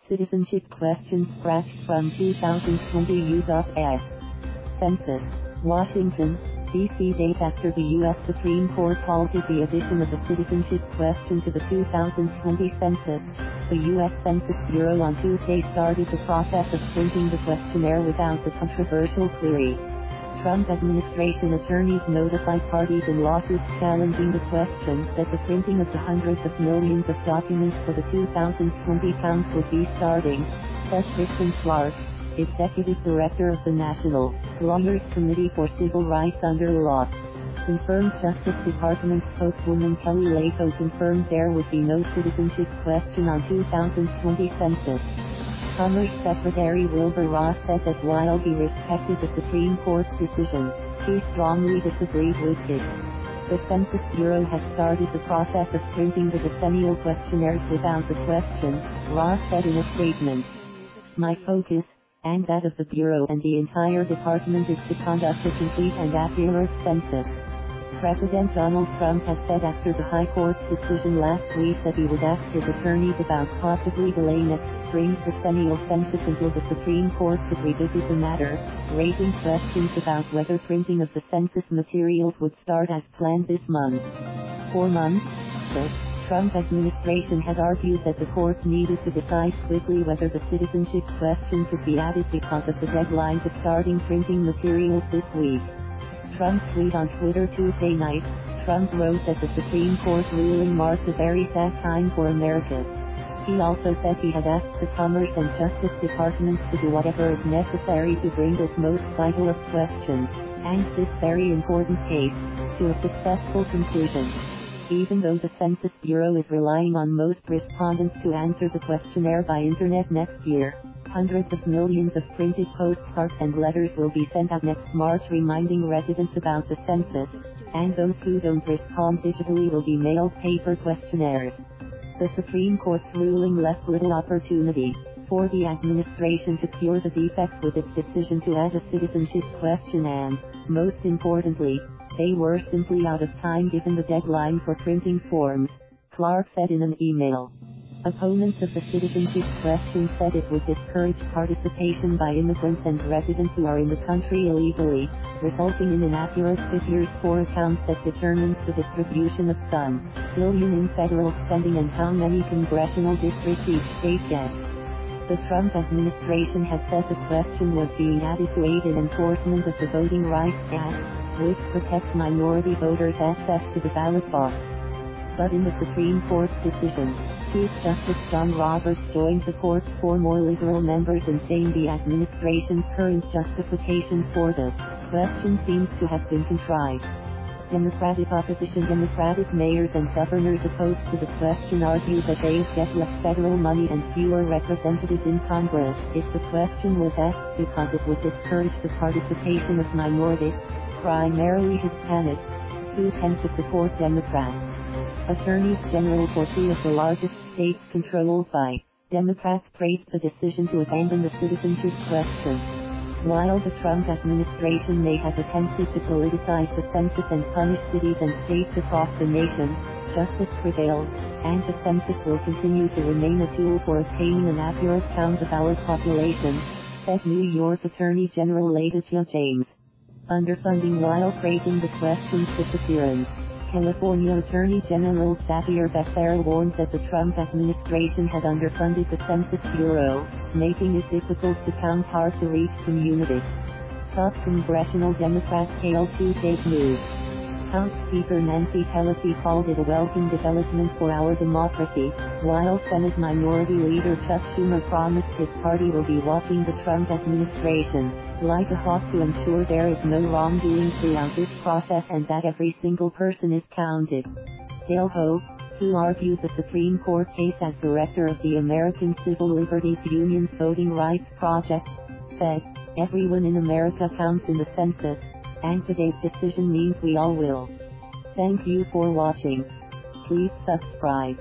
Citizenship question scratched from 2020 U.S. Census. Washington, D.C. Days after the U.S. Supreme Court halted the addition of the citizenship question to the 2020 census, the U.S. Census Bureau on Tuesday started the process of printing the questionnaire without the controversial query. Trump administration attorneys notified parties in lawsuits challenging the question that the printing of the hundreds of millions of documents for the 2020 count would be starting, says Kristen Clark, Executive Director of the National Lawyers Committee for Civil Rights under law. Confirmed Justice Department spokeswoman Kelly Laco confirmed there would be no citizenship question on 2020 census. Commerce Secretary Wilbur Ross said that while he respected the Supreme Court's decision, he strongly disagreed with it. The Census Bureau has started the process of printing the decennial questionnaires without the question, Ross said in a statement. My focus, and that of the Bureau and the entire department, is to conduct a complete and accurate census. President Donald Trump has said after the High Court's decision last week that he would ask his attorneys about possibly delaying next spring's decennial census until the Supreme Court could revisit the matter, raising questions about whether printing of the census materials would start as planned this month. For months, the Trump administration had argued that the courts needed to decide quickly whether the citizenship question could be added because of the deadline to starting printing materials this week. Trump's tweet on Twitter Tuesday night, Trump wrote that the Supreme Court ruling marked a very sad time for America. He also said he had asked the Commerce and Justice Departments to do whatever is necessary to bring this most vital of questions, and this very important case, to a successful conclusion. Even though the Census Bureau is relying on most respondents to answer the questionnaire by internet next year, hundreds of millions of printed postcards and letters will be sent out next March reminding residents about the census, and those who don't respond digitally will be mailed paper questionnaires. The Supreme Court's ruling left little opportunity for the administration to cure the defects with its decision to add a citizenship question and, most importantly, they were simply out of time given the deadline for printing forms, Clark said in an email. Opponents of the citizenship question said it would discourage participation by immigrants and residents who are in the country illegally, resulting in inaccurate figures for accounts that determines the distribution of some billion in federal spending and how many congressional districts each state gets. The Trump administration has said the question was being added to aid in enforcement of the Voting Rights Act, which protects minority voters' access to the ballot box. But in the Supreme Court's decision, Chief Justice John Roberts joined the court's four more liberal members in saying the administration's current justification for the question seems to have been contrived. Democratic opposition Democratic mayors and governors opposed to the question argue that they get less federal money and fewer representatives in Congress if the question was asked because it would discourage the participation of minorities, primarily Hispanics, who tend to support Democrats. Attorneys General for two of the largest states controlled by Democrats praised the decision to abandon the citizenship question. While the Trump administration may have attempted to politicize the census and punish cities and states across the nation, justice prevailed, and the census will continue to remain a tool for obtaining an accurate count of our population, said New York Attorney General Letitia James. Underfunding while praising the question's disappearance. California Attorney General Xavier Becerra warned that the Trump administration had underfunded the Census Bureau, making it difficult to count hard-to-reach communities. Top congressional Democrats hailed Tuesday's move. House Speaker Nancy Pelosi called it a welcome development for our democracy, while Senate Minority Leader Chuck Schumer promised his party will be watching the Trump administration like a hawk to ensure there is no wrongdoing throughout this process and that every single person is counted. Dale Ho, who argued the Supreme Court case as director of the American Civil Liberties Union's Voting Rights Project, said, "Everyone in America counts in the census, and today's decision means we all will." Thank you for watching. Please subscribe.